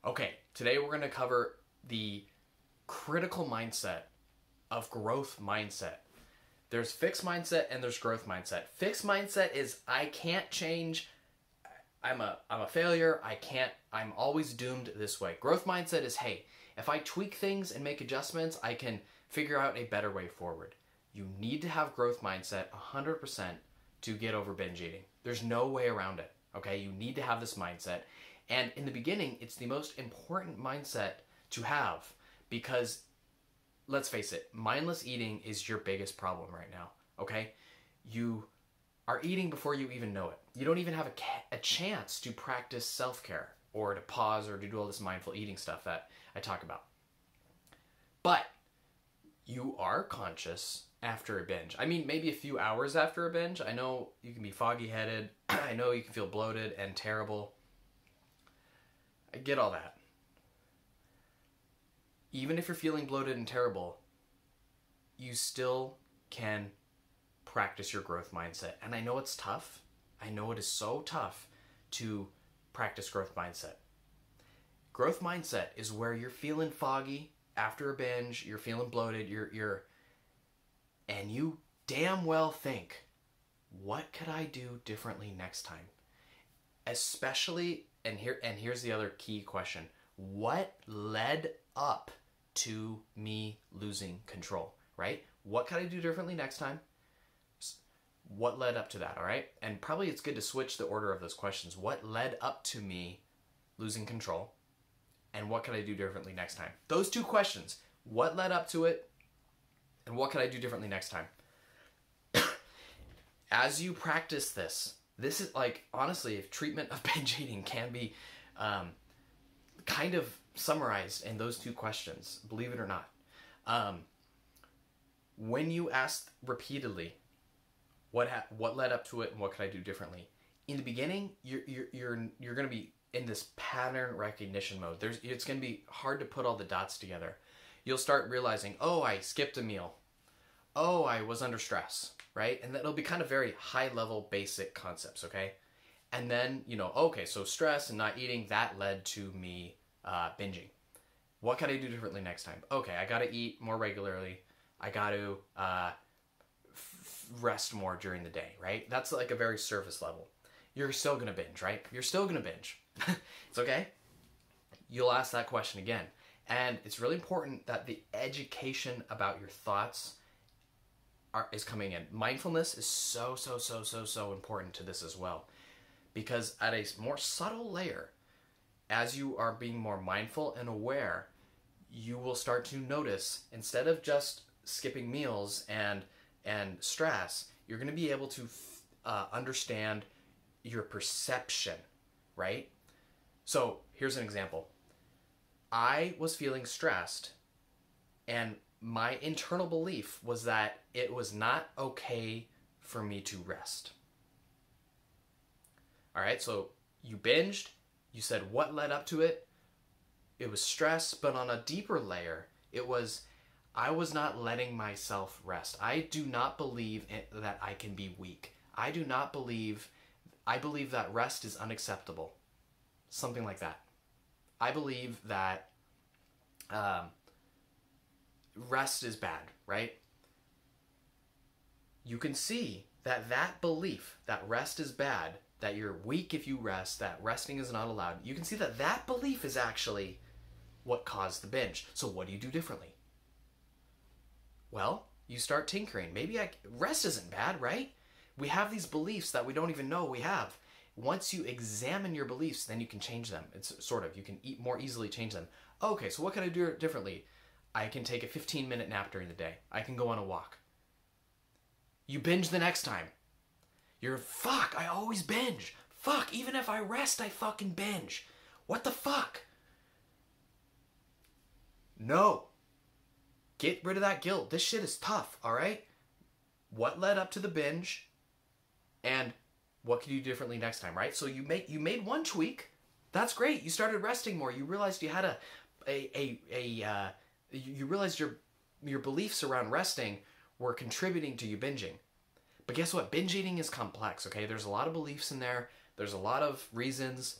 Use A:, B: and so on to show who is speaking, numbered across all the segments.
A: Okay, today we're going to cover the critical mindset of growth mindset. There's fixed mindset and there's growth mindset. Fixed mindset is I can't change. I'm a failure. I'm always doomed this way. Growth mindset is, hey, if I tweak things and make adjustments, I can figure out a better way forward. You need to have growth mindset 100% to get over binge eating. There's no way around it. Okay, you need to have this mindset. And in the beginning, it's the most important mindset to have because, let's face it, mindless eating is your biggest problem right now, okay? You are eating before you even know it. You don't even have a chance to practice self-care or to pause or to do all this mindful eating stuff that I talk about. But you are conscious after a binge. I mean, maybe a few hours after a binge. I know you can be foggy-headed. I know you can feel bloated and terrible. I get all that. Even if you're feeling bloated and terrible, you still can practice your growth mindset. And I know it's tough. I know it is so tough to practice growth mindset. Growth mindset is where you're feeling foggy after a binge, you're feeling bloated, and you damn well think, what could I do differently next time? Especially, and here's the other key question. What led up to me losing control, right? What could I do differently next time? What led up to that, all right? And probably it's good to switch the order of those questions. What led up to me losing control? And what could I do differently next time? Those two questions. What led up to it? And what could I do differently next time? As you practice this is like, honestly, if treatment of binge eating can be kind of summarized in those two questions, believe it or not. When you ask repeatedly, what led up to it and what could I do differently? In the beginning, you're going to be in this pattern recognition mode. It's going to be hard to put all the dots together. You'll start realizing, oh, I skipped a meal. Oh, I was under stress, right? And that'll be kind of very high level, basic concepts, okay? And then, okay, so stress and not eating, that led to me binging. What can I do differently next time? Okay, I got to eat more regularly. I got to rest more during the day, right? That's like a very surface level. You're still going to binge, right? You're still going to binge. It's okay. You'll ask that question again. And it's really important that the education about your thoughts is coming in. Mindfulness is so important to this as well. Because at a more subtle layer, as you are being more mindful and aware, you will start to notice, instead of just skipping meals and stress, you're going to be able to understand your perception, right? So here's an example. I was feeling stressed, and my internal belief was that it was not okay for me to rest. All right, so you binged. You said what led up to it? It was stress, but on a deeper layer, it was I was not letting myself rest. I do not believe that I can be weak. I believe that rest is unacceptable. Something like that. I believe that rest is bad, right? You can see that belief, that rest is bad, that you're weak if you rest, that resting is not allowed, you can see that belief is actually what caused the binge. So what do you do differently? Well, you start tinkering. Maybe rest isn't bad, right? We have these beliefs that we don't even know we have. Once you examine your beliefs, then you can change them. You can more easily change them. Okay, so what can I do differently? I can take a 15-minute nap during the day. I can go on a walk. You binge the next time. Fuck, I always binge. Fuck, even if I rest, I fucking binge. What the fuck? No. Get rid of that guilt. This shit is tough, all right? What led up to the binge? And what can you do differently next time, right? So you made one tweak. That's great. You started resting more. You realized you had you realized your beliefs around resting were contributing to you binging. But guess what? Binge eating is complex, okay? There's a lot of beliefs in there. There's a lot of reasons.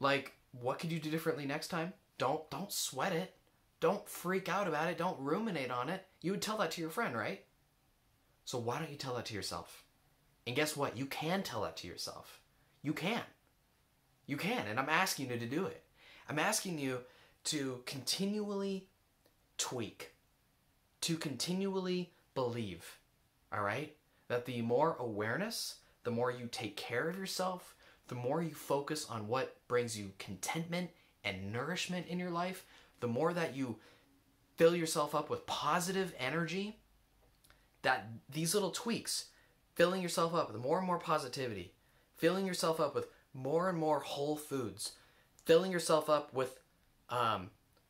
A: Like, what could you do differently next time? Don't sweat it. Don't freak out about it. Don't ruminate on it. You would tell that to your friend, right? So why don't you tell that to yourself? And guess what? You can tell that to yourself. You can. You can. And I'm asking you to do it. I'm asking you to continually tweak, to continually believe, all right? That the more awareness, the more you take care of yourself, the more you focus on what brings you contentment and nourishment in your life, the more that you fill yourself up with positive energy, that these little tweaks, filling yourself up with more and more positivity, filling yourself up with more and more whole foods, filling yourself up with,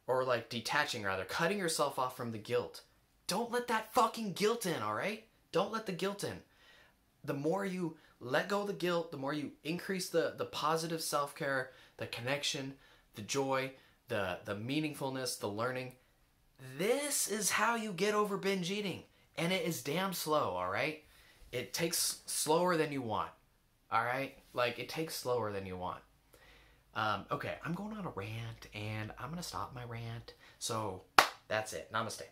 A: or like detaching rather, cutting yourself off from the guilt. Don't let that fucking guilt in, all right? Don't let the guilt in. The more you let go of the guilt, the more you increase the positive self-care, the connection, the joy, the meaningfulness, the learning. This is how you get over binge eating. And it is damn slow, all right? It takes slower than you want, all right? Like, it takes slower than you want. Okay, I'm going on a rant, and I'm going to stop my rant. So, that's it. Namaste.